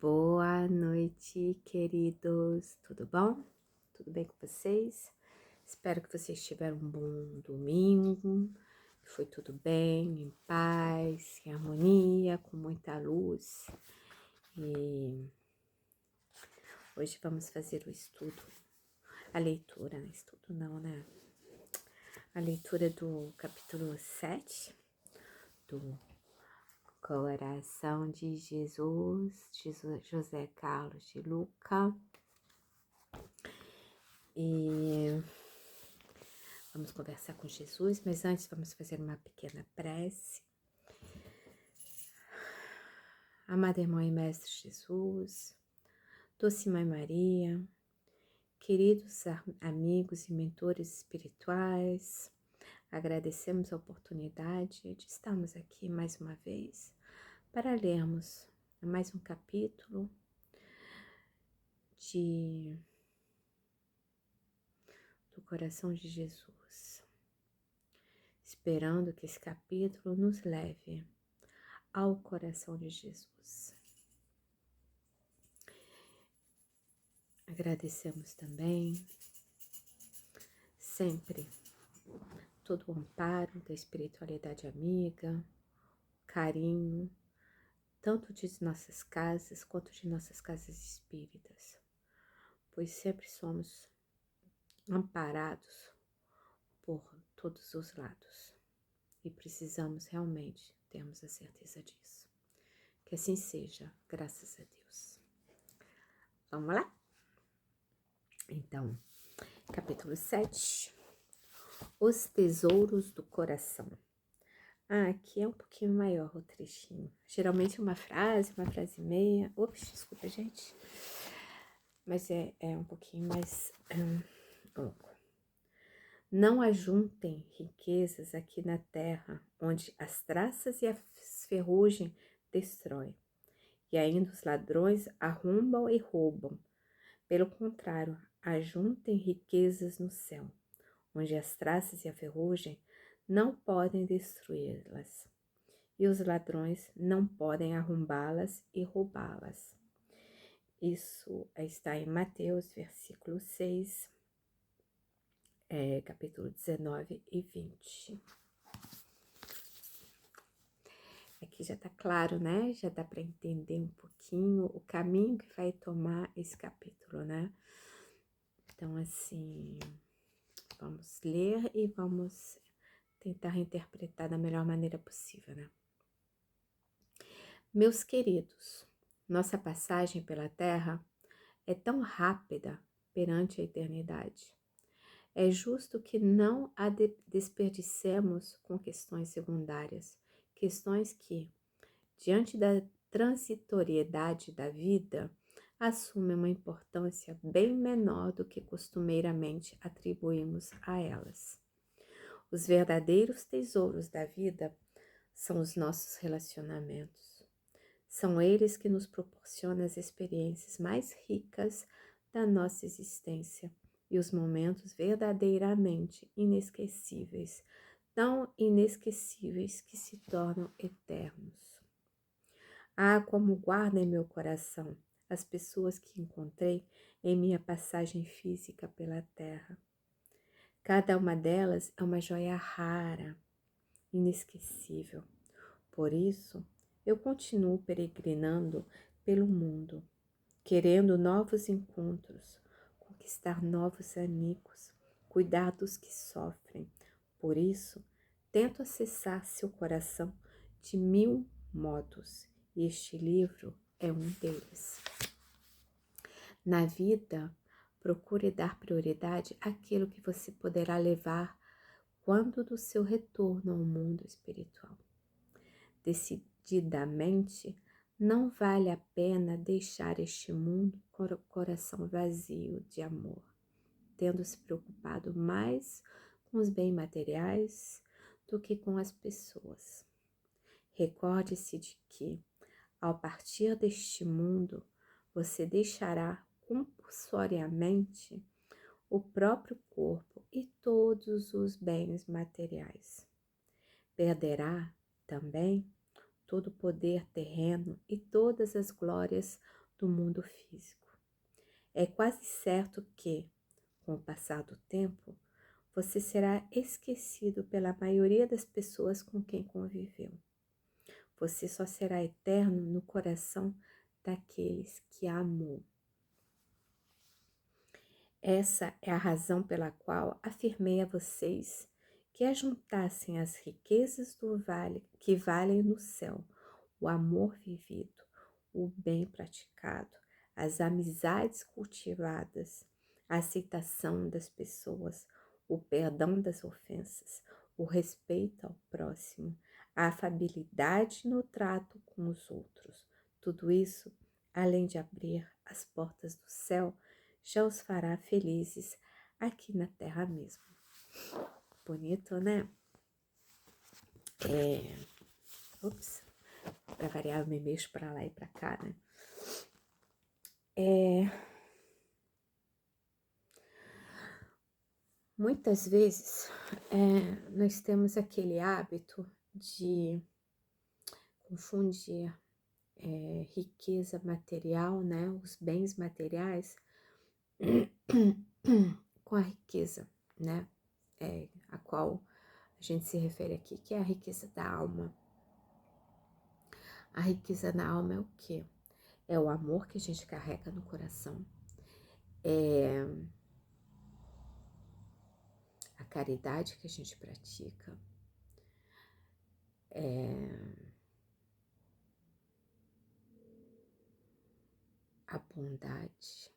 Boa noite, queridos. Tudo bom? Tudo bem com vocês? Espero que vocês tiveram um bom domingo, que foi tudo bem, em paz, em harmonia, com muita luz. E hoje vamos fazer o estudo, a leitura, né? Estudo não, né? A leitura do capítulo 7 do Coração de Jesus, de José Carlos de Luca. E vamos conversar com Jesus, mas antes vamos fazer uma pequena prece. Amada Irmã e Mestre Jesus, Doce Mãe Maria, queridos amigos e mentores espirituais, agradecemos a oportunidade de estarmos aqui mais uma vez para lermos mais um capítulo do Coração de Jesus, esperando que esse capítulo nos leve ao coração de Jesus. Agradecemos também sempre todo o amparo da espiritualidade amiga, carinho, tanto de nossas casas quanto de nossas casas espíritas, pois sempre somos amparados por todos os lados e precisamos realmente termos a certeza disso. Que assim seja, graças a Deus. Vamos lá? Então, capítulo 7, Os Tesouros do Coração. Aqui é um pouquinho maior o trechinho. Geralmente uma frase e meia. Ops, desculpa, gente. Mas é um pouquinho mais longo. Não ajuntem riquezas aqui na terra, onde as traças e a ferrugem destroem, e ainda os ladrões arrombam e roubam. Pelo contrário, ajuntem riquezas no céu, onde as traças e a ferrugem não podem destruí-las, e os ladrões não podem arrombá-las e roubá-las. Isso está em Mateus, versículo 6, capítulo 19 e 20. Aqui já tá claro, né? Já dá para entender um pouquinho o caminho que vai tomar esse capítulo, né? Então, assim, vamos ler e vamos tentar interpretar da melhor maneira possível, né? Meus queridos, nossa passagem pela Terra é tão rápida perante a eternidade. É justo que não a desperdicemos com questões secundárias, questões que, diante da transitoriedade da vida, assumem uma importância bem menor do que costumeiramente atribuímos a elas. Os verdadeiros tesouros da vida são os nossos relacionamentos. São eles que nos proporcionam as experiências mais ricas da nossa existência e os momentos verdadeiramente inesquecíveis, tão inesquecíveis que se tornam eternos. Ah, como guardo em meu coração as pessoas que encontrei em minha passagem física pela terra. Cada uma delas é uma joia rara, inesquecível. Por isso, eu continuo peregrinando pelo mundo, querendo novos encontros, conquistar novos amigos, cuidar dos que sofrem. Por isso, tento acessar seu coração de 1000 modos, e este livro é um deles. Na vida, procure dar prioridade àquilo que você poderá levar quando do seu retorno ao mundo espiritual. Decididamente, não vale a pena deixar este mundo com o coração vazio de amor, tendo se preocupado mais com os bens materiais do que com as pessoas. Recorde-se de que, ao partir deste mundo, você deixará compulsoriamente o próprio corpo e todos os bens materiais. Perderá também todo o poder terreno e todas as glórias do mundo físico. É quase certo que, com o passar do tempo, você será esquecido pela maioria das pessoas com quem conviveu. Você só será eterno no coração daqueles que amou. Essa é a razão pela qual afirmei a vocês que ajuntassem as riquezas do vale que valem no céu, o amor vivido, o bem praticado, as amizades cultivadas, a aceitação das pessoas, o perdão das ofensas, o respeito ao próximo, a afabilidade no trato com os outros. Tudo isso, além de abrir as portas do céu, já os fará felizes aqui na terra mesmo. Bonito, né? Para variar, eu me mexo para lá e para cá, né? Muitas vezes nós temos aquele hábito de confundir riqueza material, né? Os bens materiais com a riqueza, né? A qual a gente se refere aqui, que é a riqueza da alma. A riqueza da alma é o quê? É o amor que a gente carrega no coração, é a caridade que a gente pratica, é a bondade,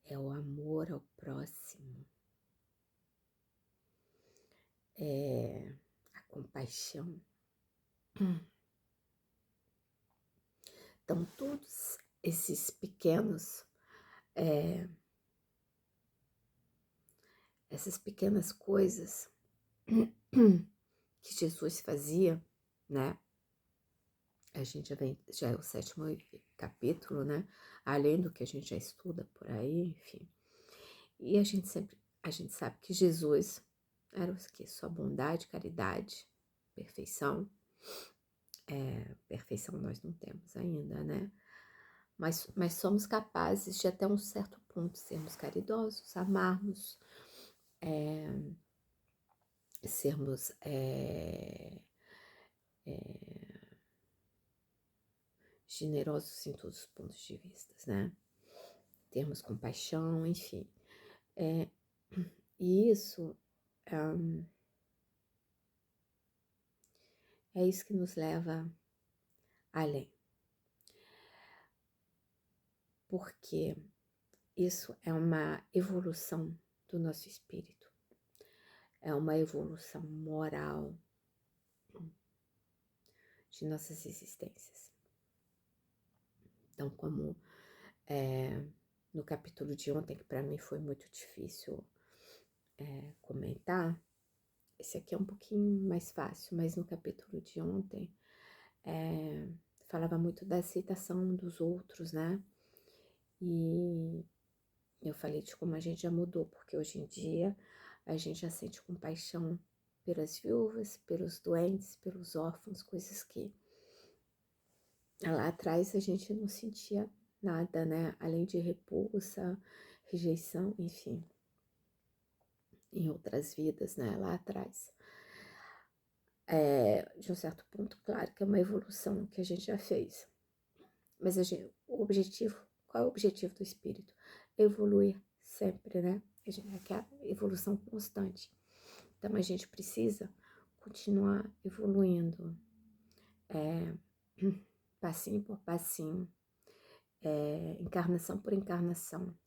é o amor ao próximo, é a compaixão. Então, todos esses pequenos, essas pequenas coisas que Jesus fazia, né? A gente já é o 7º capítulo, né? Além do que a gente já estuda por aí, enfim. E a gente sabe que Jesus era o quê? Sua bondade, caridade, perfeição. Perfeição nós não temos ainda, né? Mas somos capazes de até um certo ponto sermos caridosos, amarmos, sermos generosos em todos os pontos de vista, né? Termos compaixão, enfim. E isso é isso que nos leva além. Porque isso é uma evolução do nosso espírito. É uma evolução moral de nossas existências. Então, como no capítulo de ontem, que para mim foi muito difícil comentar, esse aqui é um pouquinho mais fácil, mas no capítulo de ontem falava muito da aceitação dos outros, né? E eu falei de como a gente já mudou, porque hoje em dia a gente já sente compaixão pelas viúvas, pelos doentes, pelos órfãos, coisas que lá atrás a gente não sentia nada, né? Além de repulsa, rejeição, enfim, em outras vidas, né? Lá atrás. De um certo ponto, claro que é uma evolução que a gente já fez. Mas o objetivo, qual é o objetivo do espírito? Evoluir sempre, né? É a evolução constante. Então a gente precisa continuar evoluindo, passinho por passinho, encarnação por encarnação.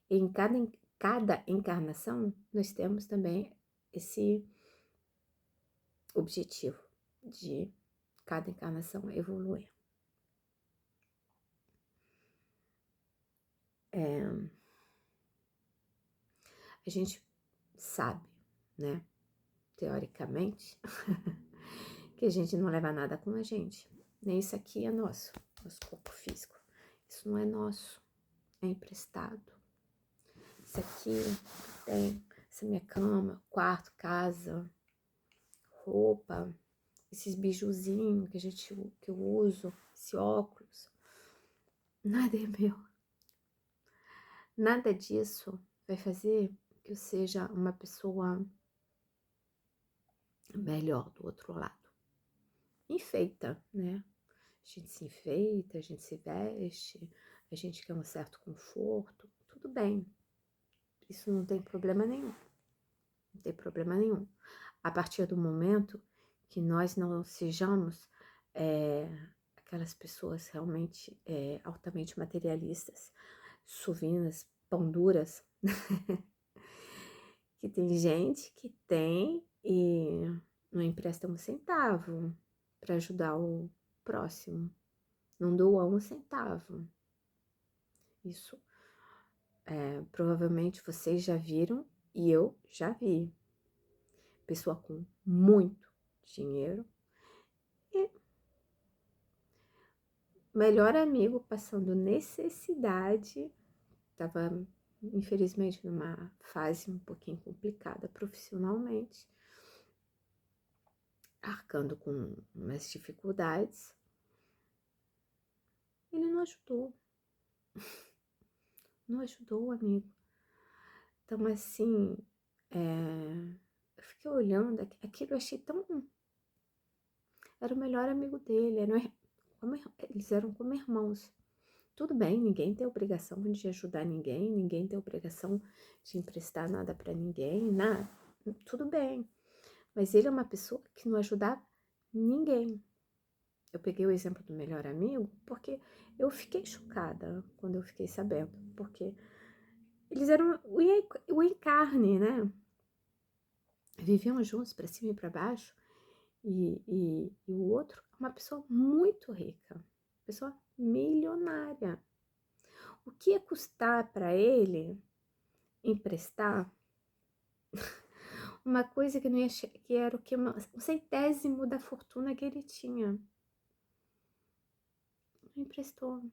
E em cada encarnação, nós temos também esse objetivo de cada encarnação evoluir. A gente sabe, né, teoricamente, que a gente não leva nada com a gente. Nem isso aqui é nosso corpo físico. Isso não é nosso, é emprestado. Isso aqui essa minha cama, quarto, casa, roupa, esses bijuzinhos que eu uso, esse óculos, nada é meu. Nada disso vai fazer que eu seja uma pessoa melhor do outro lado. Enfeita, né? A gente se enfeita, a gente se veste, a gente quer um certo conforto, tudo bem. Isso não tem problema nenhum. Não tem problema nenhum. A partir do momento que nós não sejamos aquelas pessoas realmente altamente materialistas, suvinas, pão duras, que tem gente que tem e não empresta um centavo para ajudar o próximo, não doa um centavo. Isso provavelmente vocês já viram e eu já vi. Pessoa com muito dinheiro e melhor amigo passando necessidade, estava infelizmente numa fase um pouquinho complicada profissionalmente, arcando com umas dificuldades, ele não ajudou, não ajudou o amigo. Então, assim, eu fiquei olhando, aquilo eu achei tão... Era o melhor amigo dele, eles eram como irmãos. Tudo bem, ninguém tem obrigação de ajudar ninguém, ninguém tem obrigação de emprestar nada para ninguém, nada, tudo bem. Mas ele é uma pessoa que não ajudava ninguém. Eu peguei o exemplo do melhor amigo porque eu fiquei chocada quando eu fiquei sabendo, porque eles eram o encarne, né? Viviam juntos para cima e para baixo, e o outro é uma pessoa muito rica, pessoa milionária. O que ia custar para ele emprestar uma coisa que não ia, que era o que um centésimo da fortuna que ele tinha? Não emprestou,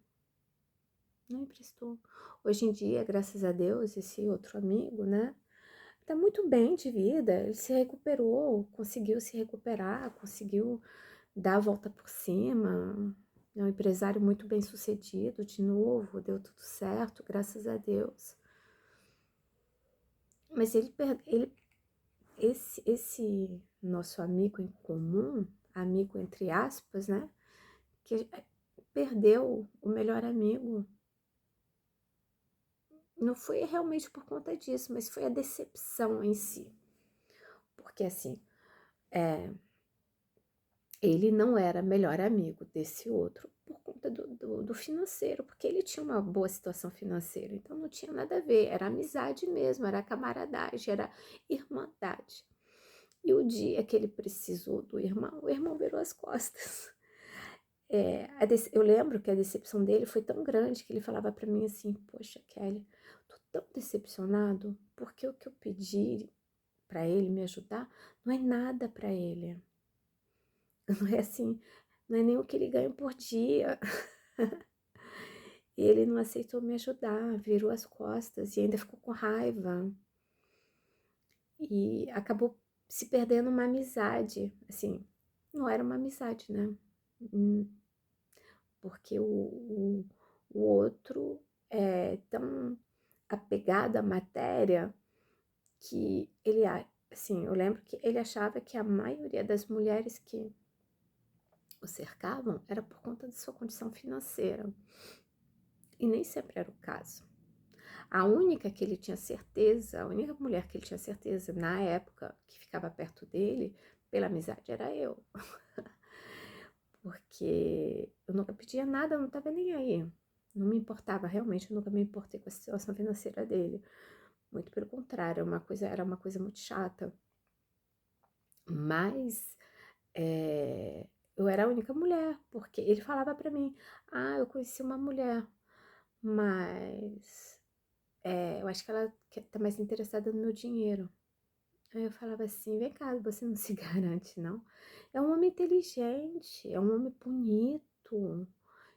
não emprestou. Hoje em dia, graças a Deus, esse outro amigo, né, tá muito bem de vida. Ele se recuperou, conseguiu se recuperar, conseguiu dar a volta por cima. É um empresário muito bem sucedido, de novo, deu tudo certo, graças a Deus. Mas esse nosso amigo em comum, amigo entre aspas, né, que perdeu o melhor amigo. Não foi realmente por conta disso, mas foi a decepção em si. Porque assim, ele não era melhor amigo desse outro por conta do financeiro, porque ele tinha uma boa situação financeira, então não tinha nada a ver, era amizade mesmo, era camaradagem, era irmandade. E o dia que ele precisou do irmão, o irmão virou as costas. Eu lembro que a decepção dele foi tão grande que ele falava para mim assim: Poxa, Kelly, tô tão decepcionado porque o que eu pedi para ele me ajudar não é nada para ele. Não é assim, não é nem o que ele ganha por dia. E ele não aceitou me ajudar, virou as costas e ainda ficou com raiva. E acabou se perdendo uma amizade. Assim, não era uma amizade, né? Porque o outro é tão apegado à matéria que ele, assim, eu lembro que ele achava que a maioria das mulheres que o cercavam era por conta de sua condição financeira. E nem sempre era o caso. A única que ele tinha certeza, a única mulher que ele tinha certeza na época que ficava perto dele, pela amizade, era eu. Porque eu nunca pedia nada, eu não estava nem aí. Não me importava, realmente, eu nunca me importei com a situação financeira dele. Muito pelo contrário, era uma coisa muito chata. Mas eu era a única mulher, porque ele falava pra mim: eu conheci uma mulher, mas eu acho que ela tá mais interessada no meu dinheiro. Aí eu falava assim: vem cá, você não se garante, não? É um homem inteligente, é um homem bonito.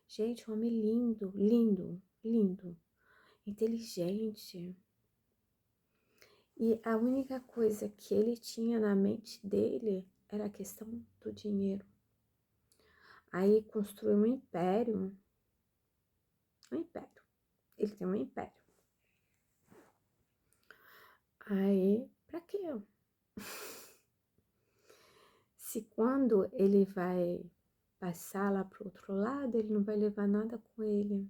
Gente, um homem lindo, lindo, lindo, inteligente. E a única coisa que ele tinha na mente dele era a questão do dinheiro. Aí construiu um império Um império. Ele tem um império. Aí, pra quê? Se quando ele vai passar lá pro outro lado, ele não vai levar nada com ele.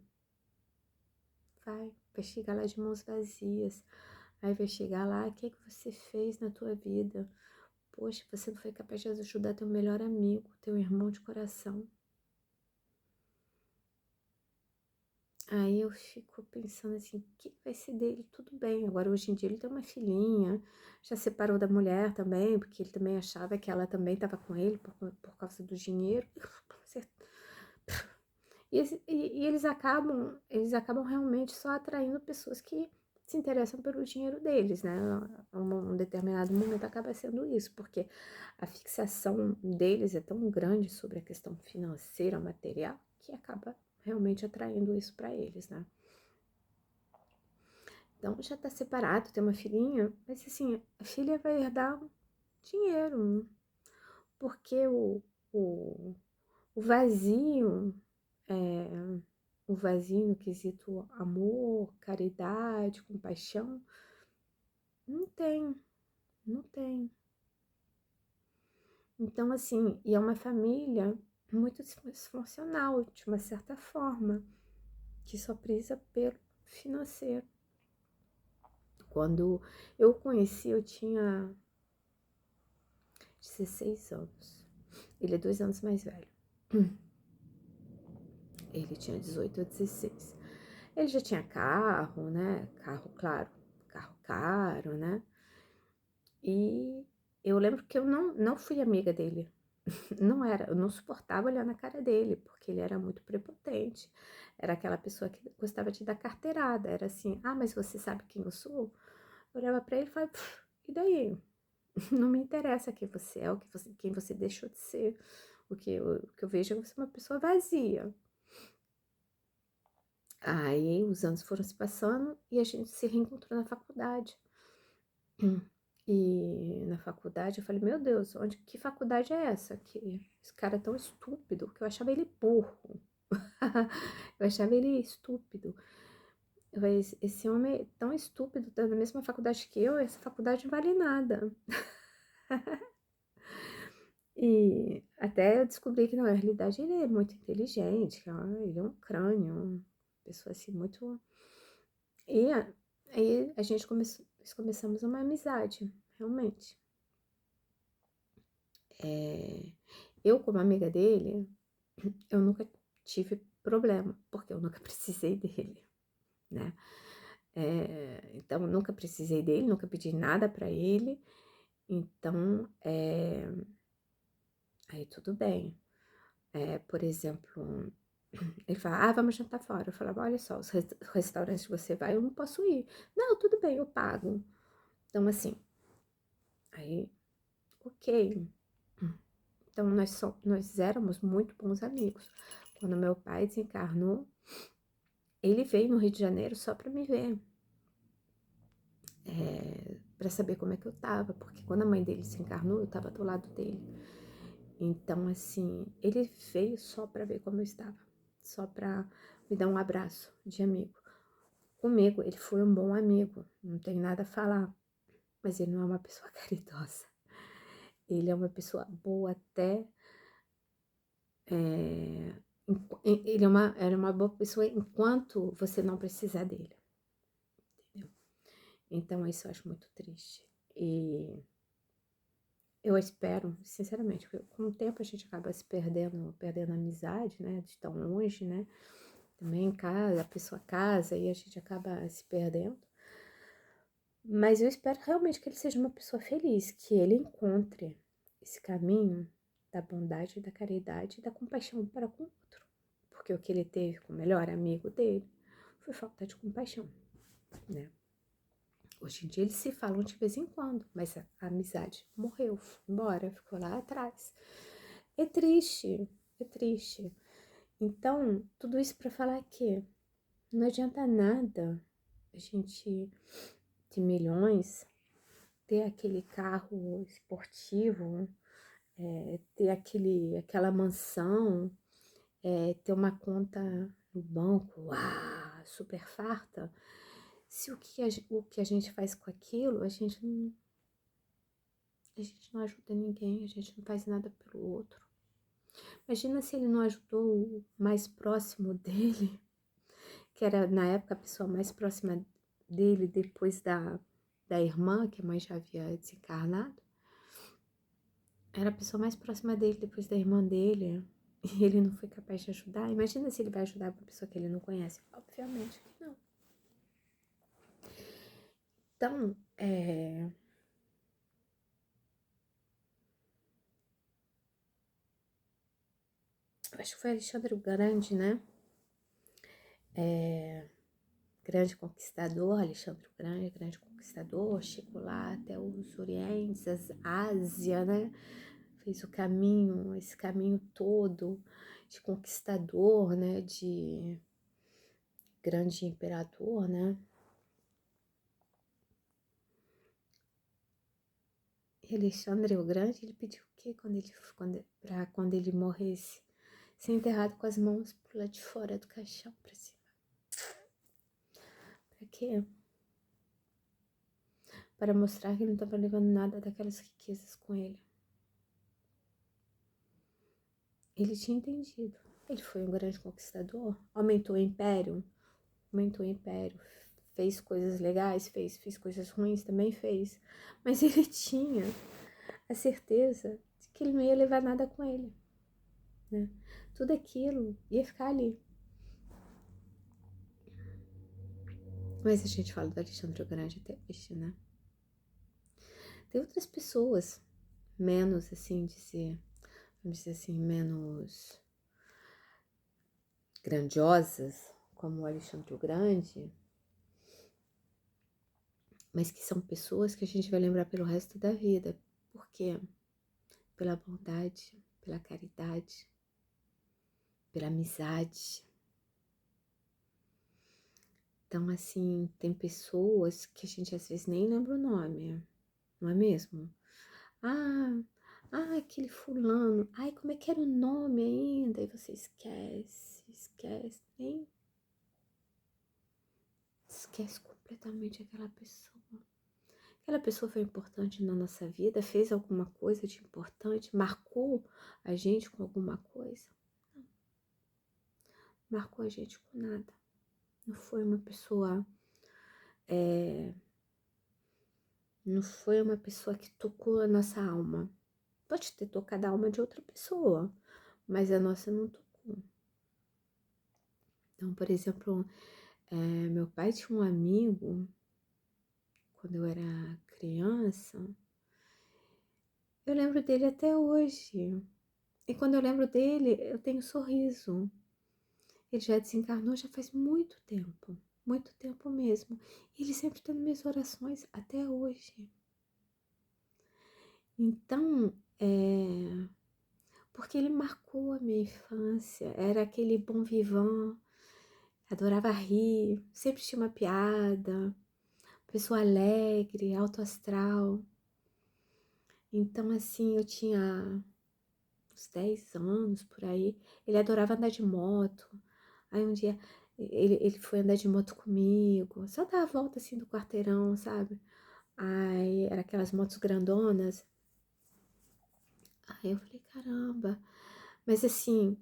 Vai chegar lá de mãos vazias. Aí vai chegar lá, o que você fez na tua vida? Poxa, você não foi capaz de ajudar teu melhor amigo, teu irmão de coração. Aí eu fico pensando assim, o que vai ser dele? Tudo bem, agora hoje em dia ele tem uma filhinha, já separou da mulher também, porque ele também achava que ela também estava com ele por causa do dinheiro. E eles acabam realmente só atraindo pessoas que se interessam pelo dinheiro deles, né? Um determinado momento acaba sendo isso, porque a fixação deles é tão grande sobre a questão financeira, material, que acaba realmente atraindo isso para eles, né? Então já tá separado, tem uma filhinha, mas assim, a filha vai herdar dinheiro, porque o vazio, o vazio no quesito amor, caridade, compaixão, não tem, não tem. Então, assim, e é uma família muito disfuncional, de uma certa forma, que só preza pelo financeiro. Quando eu o conheci, eu tinha 16 anos. Ele é 2 anos mais velho. Ele tinha 18 ou 16. Ele já tinha carro, né? Carro, claro, carro caro, né? E eu lembro que eu não fui amiga dele. Não era, eu não suportava olhar na cara dele, porque ele era muito prepotente. Era aquela pessoa que gostava de dar carteirada. Era assim, ah, mas você sabe quem eu sou? Eu olhava pra ele e falava, e daí? Não me interessa quem você é, quem você deixou de ser. O que eu vejo é você uma pessoa vazia. Aí os anos foram se passando e a gente se reencontrou na faculdade. E na faculdade eu falei, meu Deus, que faculdade é essa? Que esse cara é tão estúpido, que eu achava ele burro. Eu achava ele estúpido. Eu falei, esse homem é tão estúpido, tá na mesma faculdade que eu, essa faculdade não vale nada. E até eu descobri que, na realidade, ele é muito inteligente, ele é um crânio, uma pessoa assim muito. E aí a gente nós começamos uma amizade, realmente. Eu, como amiga dele, eu nunca tive problema, porque eu nunca precisei dele, né? Então, eu nunca precisei dele, nunca pedi nada pra ele. Então, aí tudo bem. Por exemplo, ele fala, ah, vamos jantar fora. Eu falava, olha só, os restaurantes que você vai, eu não posso ir. Não, tudo bem, eu pago. Então, assim, aí, ok. Então, nós éramos muito bons amigos. Quando meu pai desencarnou, ele veio no Rio de Janeiro só para me ver. Para saber como é que eu tava, porque quando a mãe dele se encarnou, eu tava do lado dele. Então, assim, ele veio só para ver como eu estava, só para me dar um abraço de amigo. Comigo, ele foi um bom amigo, não tem nada a falar, mas ele não é uma pessoa caridosa. Ele é uma pessoa boa até. Ele era uma boa pessoa enquanto você não precisar dele, entendeu? Então, isso eu acho muito triste. E eu espero, sinceramente, que com o tempo a gente acaba se perdendo a amizade, né? De tão longe, né? Também em casa, a pessoa casa e a gente acaba se perdendo. Mas eu espero realmente que ele seja uma pessoa feliz, que ele encontre esse caminho da bondade, da caridade e da compaixão para com o outro. Porque o que ele teve com o melhor amigo dele foi falta de compaixão, né? Hoje em dia eles se falam de vez em quando, mas a amizade morreu, foi embora, ficou lá atrás. É triste, é triste. Então, tudo isso para falar que não adianta nada a gente ter milhões, ter aquele carro esportivo, ter aquela mansão, ter uma conta no banco, super farta, se o que a gente faz com aquilo, a gente não ajuda ninguém, a gente não faz nada pelo outro. Imagina se ele não ajudou o mais próximo dele, que era na época a pessoa mais próxima dele depois da irmã, que a mãe já havia desencarnado. Era a pessoa mais próxima dele depois da irmã dele. E ele não foi capaz de ajudar. Imagina se ele vai ajudar uma pessoa que ele não conhece. Obviamente que não. Então, acho que foi Alexandre o Grande, né? Grande conquistador, Alexandre o Grande, grande conquistador, chegou lá até os Orientes, a Ásia, né? Fez o caminho, esse caminho todo de conquistador, né? De grande imperador, né? E Alexandre o Grande, ele pediu o quê quando ele morresse? Ser enterrado com as mãos pro lado de fora do caixão, pra cima. Pra quê? Para mostrar que ele não estava levando nada daquelas riquezas com ele. Ele tinha entendido. Ele foi um grande conquistador, aumentou o império, fez coisas legais, fez coisas ruins, também fez. Mas ele tinha a certeza de que ele não ia levar nada com ele, né? Tudo aquilo ia ficar ali. Mas a gente fala do Alexandre o Grande até hoje, né? Tem outras pessoas menos, assim, vamos dizer assim, menos grandiosas, como o Alexandre o Grande, mas que são pessoas que a gente vai lembrar pelo resto da vida. Por quê? Pela bondade, pela caridade, pela amizade. Então, assim, tem pessoas que a gente às vezes nem lembra o nome, não é mesmo? Ah, aquele fulano. Ai, como é que era o nome ainda? E você esquece, nem esquece completamente aquela pessoa. Aquela pessoa foi importante na nossa vida, fez alguma coisa de importante, marcou a gente com alguma coisa? Não. Marcou a gente com nada. Não foi uma pessoa, não foi uma pessoa que tocou a nossa alma. Pode ter tocado a alma de outra pessoa, mas a nossa não tocou. Então, por exemplo, meu pai tinha um amigo, quando eu era criança, eu lembro dele até hoje. E quando eu lembro dele, eu tenho sorriso. Ele já desencarnou já faz muito tempo mesmo. E ele sempre está nas minhas orações até hoje. Então, porque ele marcou a minha infância, era aquele bom vivant, adorava rir, sempre tinha uma piada, pessoa alegre, alto astral. Então, assim, eu tinha uns 10 anos por aí, ele adorava andar de moto. Aí um dia ele foi andar de moto comigo, só dar a volta assim do quarteirão, sabe? Aí era aquelas motos grandonas. Aí eu falei, caramba. Mas assim,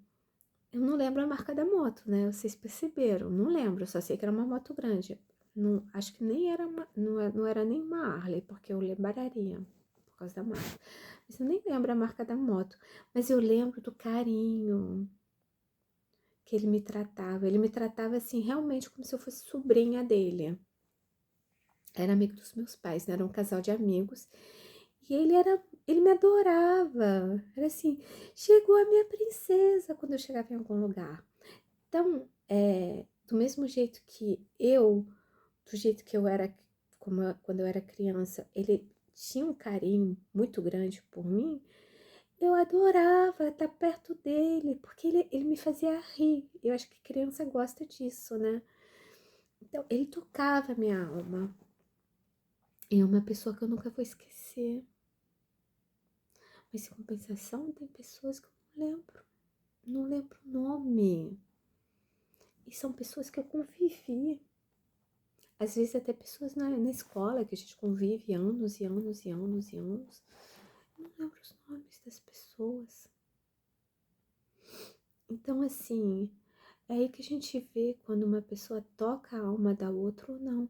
eu não lembro a marca da moto, né? Vocês perceberam? Não lembro, só sei que era uma moto grande. Não, acho que nem era não era nem uma Harley, porque eu lembraria por causa da marca. Mas eu nem lembro a marca da moto. Mas eu lembro do carinho que ele me tratava. Ele me tratava assim, realmente como se eu fosse sobrinha dele. Era amigo dos meus pais, né? Era um casal de amigos. E ele me adorava. Era assim, chegou a minha princesa quando eu chegava em algum lugar. Então, do mesmo jeito que do jeito que eu era, quando eu era criança, ele tinha um carinho muito grande por mim, eu adorava estar perto dele, porque ele me fazia rir. Eu acho que criança gosta disso, né? Então, ele tocava a minha alma. E é uma pessoa que eu nunca vou esquecer. Mas, em compensação, tem pessoas que eu não lembro. Não lembro o nome. E são pessoas que eu convivi. Às vezes até pessoas na escola que a gente convive anos e anos e anos e anos. Eu não lembro os nomes das pessoas. Então, assim, é aí que a gente vê quando uma pessoa toca a alma da outra ou não.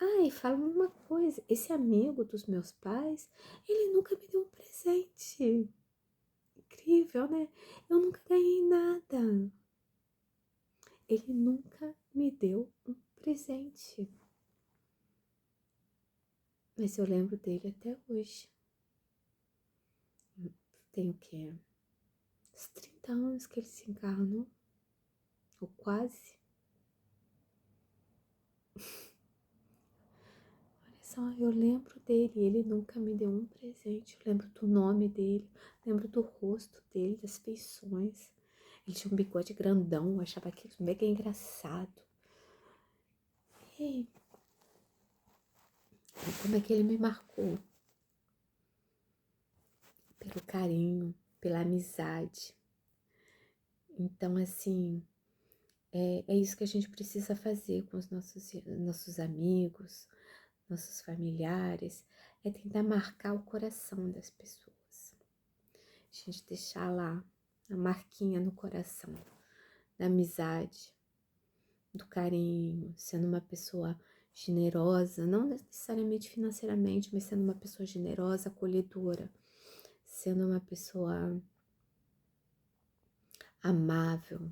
Ah, e fala uma coisa, esse amigo dos meus pais, ele nunca me deu um presente. Incrível, né? Eu nunca ganhei nada. Ele nunca me deu um presente. Mas eu lembro dele até hoje. Tem o quê? Uns 30 anos que ele se encarnou. Ou quase. Olha só, eu lembro dele. Ele nunca me deu um presente. Eu lembro do nome dele. Lembro do rosto dele, das feições. Ele tinha um bigode grandão. Eu achava aquilo mega engraçado. E como é que ele me marcou? Pelo carinho, pela amizade. Então, assim, é isso que a gente precisa fazer com os nossos amigos, nossos familiares, é tentar marcar o coração das pessoas. A gente deixar lá a marquinha no coração, da amizade, do carinho, sendo uma pessoa generosa, não necessariamente financeiramente, mas sendo uma pessoa generosa, acolhedora, sendo uma pessoa amável,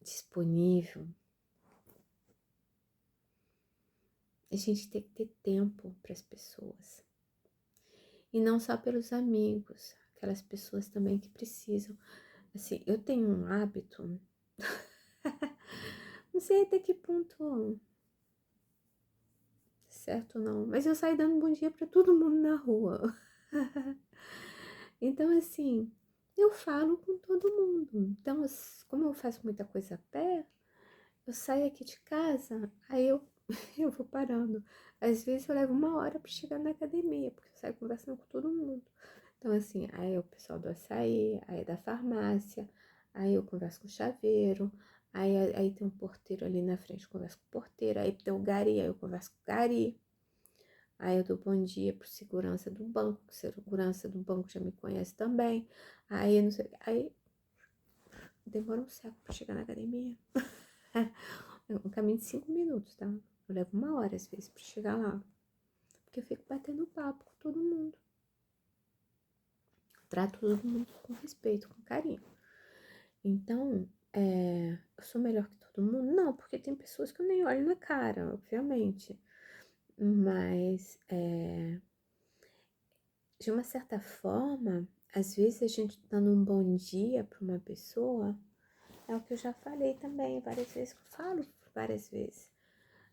disponível. A gente tem que ter tempo para as pessoas. E não só pelos amigos, aquelas pessoas também que precisam. Assim, eu tenho um hábito, não sei até que ponto certo ou não, mas eu saio dando bom dia para todo mundo na rua. Então, assim, eu falo com todo mundo. Então, como eu faço muita coisa a pé, eu saio aqui de casa, aí eu vou parando. Às vezes eu levo 1 hora para chegar na academia, porque eu saio conversando com todo mundo. Então, assim, aí é o pessoal do açaí, aí é da farmácia, aí eu converso com o chaveiro, aí tem um porteiro ali na frente, eu converso com o porteiro, aí tem o gari, aí eu converso com o gari. Aí eu dou bom dia pro segurança do banco, que o segurança do banco já me conhece também. Aí, não sei, aí demora um século pra chegar na academia. É um caminho de 5 minutos, tá? Eu levo 1 hora às vezes pra chegar lá. Porque eu fico batendo papo com todo mundo. Trato todo mundo com respeito, com carinho. Então, eu sou melhor que todo mundo? Não, porque tem pessoas que eu nem olho na cara, obviamente. Mas, de uma certa forma, às vezes a gente dando um bom dia para uma pessoa, é o que eu já falei também várias vezes, que eu falo várias vezes.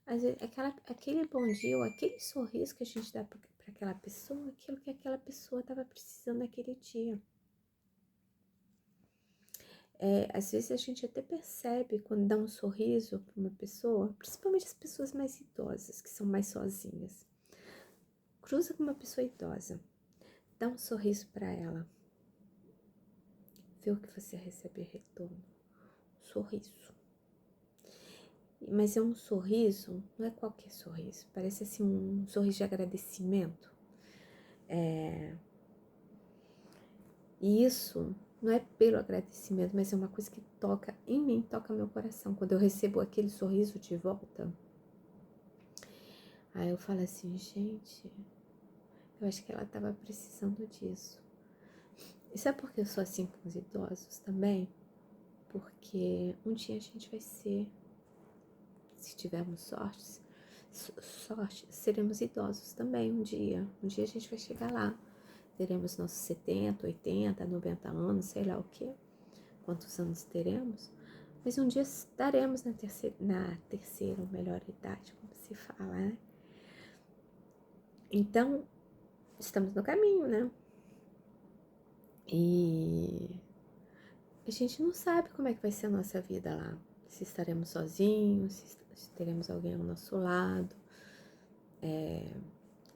Às vezes, aquele bom dia ou aquele sorriso que a gente dá para aquela pessoa, aquilo que aquela pessoa estava precisando naquele dia. Às vezes a gente até percebe quando dá um sorriso para uma pessoa, principalmente as pessoas mais idosas, que são mais sozinhas. Cruza com uma pessoa idosa, dá um sorriso para ela, vê o que você recebe em retorno. Sorriso. Mas é um sorriso, não é qualquer sorriso, parece assim um sorriso de agradecimento. E isso não é pelo agradecimento, mas é uma coisa que toca em mim, toca meu coração. Quando eu recebo aquele sorriso de volta, aí eu falo assim, gente, eu acho que ela estava precisando disso. E sabe por que eu sou assim com os idosos também? Porque um dia a gente vai ser, se tivermos sorte, seremos idosos também um dia. Um dia a gente vai chegar lá. Teremos nossos 70, 80, 90 anos, sei lá o que, quantos anos teremos. Mas um dia estaremos na terceira ou melhor idade, como se fala, né? Então, estamos no caminho, né? E a gente não sabe como é que vai ser a nossa vida lá. Se estaremos sozinhos, se teremos alguém ao nosso lado.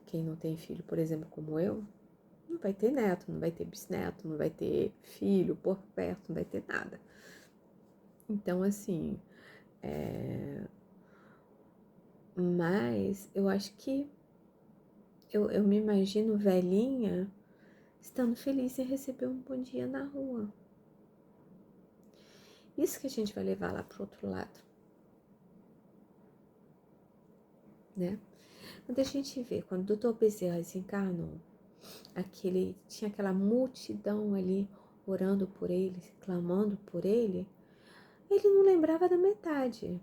Quem não tem filho, por exemplo, como eu, não vai ter neto, não vai ter bisneto, não vai ter filho por perto, não vai ter nada. Então, assim, mas eu acho que eu me imagino velhinha estando feliz em receber um bom dia na rua. Isso que a gente vai levar lá pro outro lado, né? Quando a gente vê, quando o Dr. Bezerra desencarnou, tinha aquela multidão ali orando por ele, clamando por ele, ele não lembrava da metade,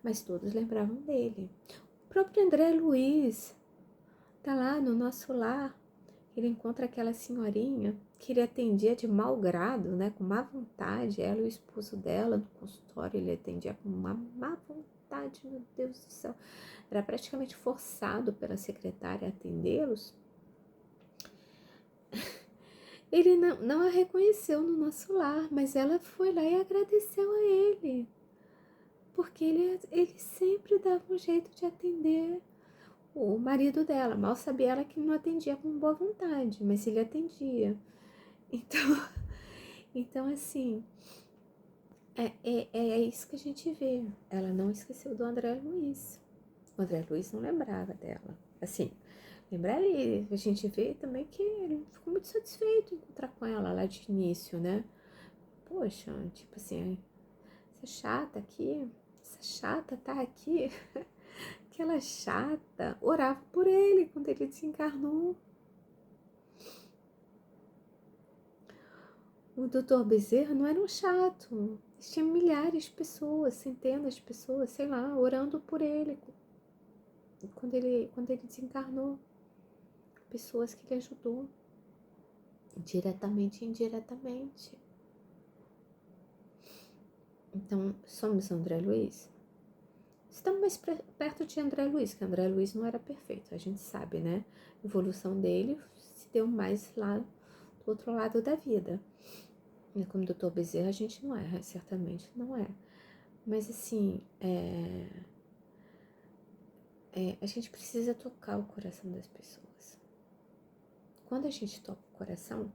mas todos lembravam dele. O próprio André Luiz tá lá no nosso lar, ele encontra aquela senhorinha que ele atendia de mau grado, né, com má vontade, ela e o esposo dela no consultório, ele atendia com uma má vontade, meu Deus do céu, era praticamente forçado pela secretária a atendê-los. Ele não a reconheceu no nosso lar, mas ela foi lá e agradeceu a ele, porque ele sempre dava um jeito de atender o marido dela. Mal sabia ela que não atendia com boa vontade, mas ele atendia. Então, então assim, é isso que a gente vê. Ela não esqueceu do André Luiz. O André Luiz não lembrava dela. Assim, lembrar ele, a gente vê também que ele ficou muito satisfeito em encontrar com ela lá de início, né? Poxa, tipo assim, essa chata aqui, essa chata tá aqui. Aquela chata orava por ele quando ele desencarnou. O doutor Bezerra não era um chato. Tinha milhares de pessoas, centenas de pessoas, sei lá, orando por ele quando ele desencarnou. Pessoas que ele ajudou, diretamente e indiretamente. Então, somos André Luiz? Estamos mais perto de André Luiz, que André Luiz não era perfeito, a gente sabe, né? A evolução dele se deu mais lá do outro lado da vida. Como o doutor Bezerra, a gente não é, certamente não é. Mas assim, a gente precisa tocar o coração das pessoas. Quando a gente toca o coração,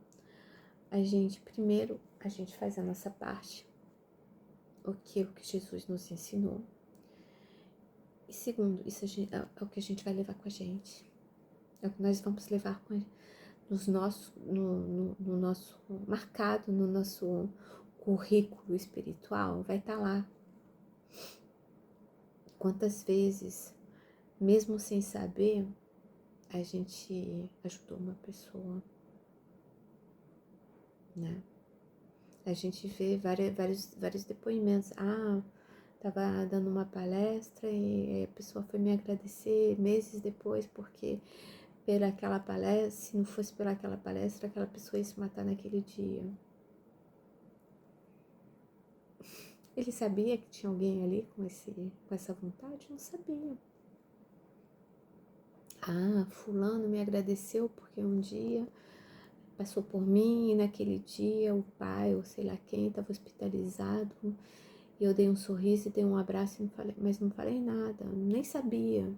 primeiro, a gente faz a nossa parte, o que Jesus nos ensinou. E segundo, isso é o que a gente vai levar com a gente. É o que nós vamos levar no nosso marcado, no nosso currículo espiritual, vai estar lá. Quantas vezes, mesmo sem saber, a gente ajudou uma pessoa, né? A gente vê vários depoimentos. Tava dando uma palestra e a pessoa foi me agradecer meses depois, porque pelaquela palestra, se não fosse pelaquela palestra, aquela pessoa ia se matar naquele dia. Ele sabia que tinha alguém ali com essa vontade? Não sabia. Fulano me agradeceu porque um dia passou por mim e naquele dia o pai, ou sei lá quem, estava hospitalizado e eu dei um sorriso e dei um abraço, mas não falei nada, nem sabia.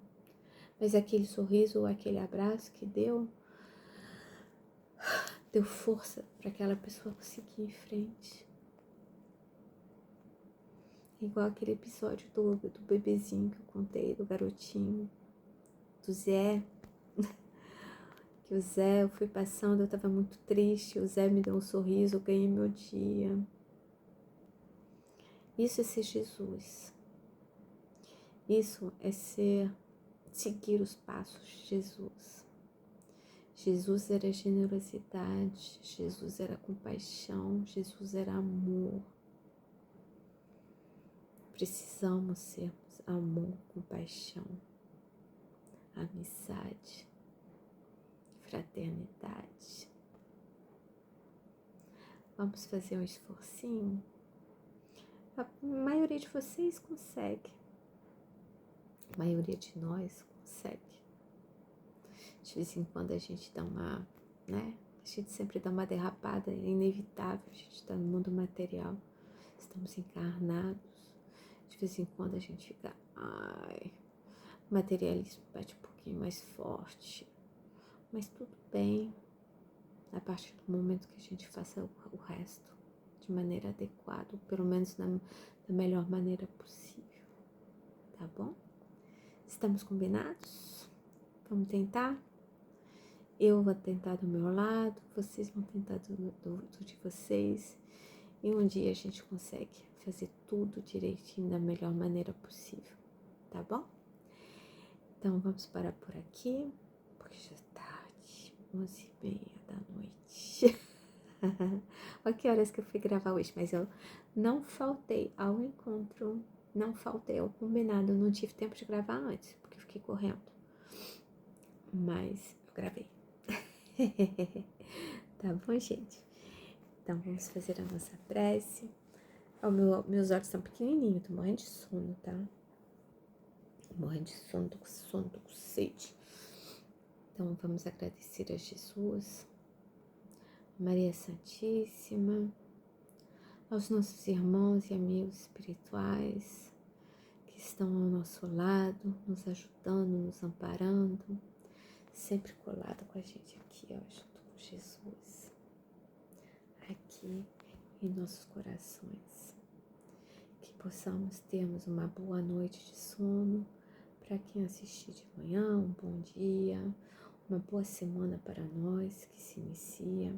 Mas aquele sorriso ou aquele abraço que deu força para aquela pessoa conseguir ir em frente. Igual aquele episódio do bebezinho que eu contei, do garotinho, do Zé. Que o Zé, eu fui passando, eu estava muito triste, o Zé me deu um sorriso, eu ganhei meu dia. Isso é ser Jesus. Isso é seguir os passos de Jesus. Jesus era generosidade, Jesus era compaixão, Jesus era amor. Precisamos sermos amor, compaixão, amizade, fraternidade. Vamos fazer um esforcinho? A maioria de vocês consegue. A maioria de nós consegue. De vez em quando a gente dá uma, né? A gente sempre dá uma derrapada, é inevitável, a gente está no mundo material, estamos encarnados. De vez em quando a gente fica, o materialismo bate um pouquinho mais forte, mas tudo bem, a partir do momento que a gente faça o resto de maneira adequada, ou pelo menos da melhor maneira possível, tá bom? Estamos combinados? Vamos tentar? Eu vou tentar do meu lado, vocês vão tentar do de vocês, e um dia a gente consegue fazer tudo direitinho da melhor maneira possível, tá bom? Então vamos parar por aqui, porque já é tarde, 11h30 da noite. Olha que horas que eu fui gravar hoje, mas eu não faltei ao encontro, não faltei ao combinado, não tive tempo de gravar antes, porque eu fiquei correndo, mas eu gravei. Tá bom, gente? Então vamos fazer a nossa prece. Meus olhos estão pequenininhos, tô morrendo de sono, tá? Morrendo de sono, tô com sede. Então vamos agradecer a Jesus, Maria Santíssima, aos nossos irmãos e amigos espirituais que estão ao nosso lado, nos ajudando, nos amparando, sempre colado com a gente aqui, ó, junto com Jesus, aqui em nossos corações. Que possamos termos uma boa noite de sono. Para quem assistir de manhã, um bom dia, uma boa semana para nós que se inicia.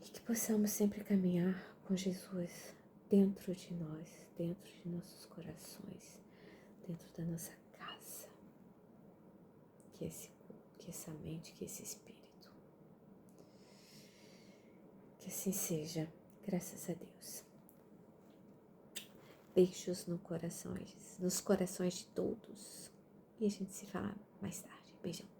E que possamos sempre caminhar com Jesus dentro de nós, dentro de nossos corações, dentro da nossa casa. Que esse corpo, que essa mente, que esse espírito. Que assim seja, graças a Deus. Beijos nos corações de todos. E a gente se fala mais tarde. Beijão.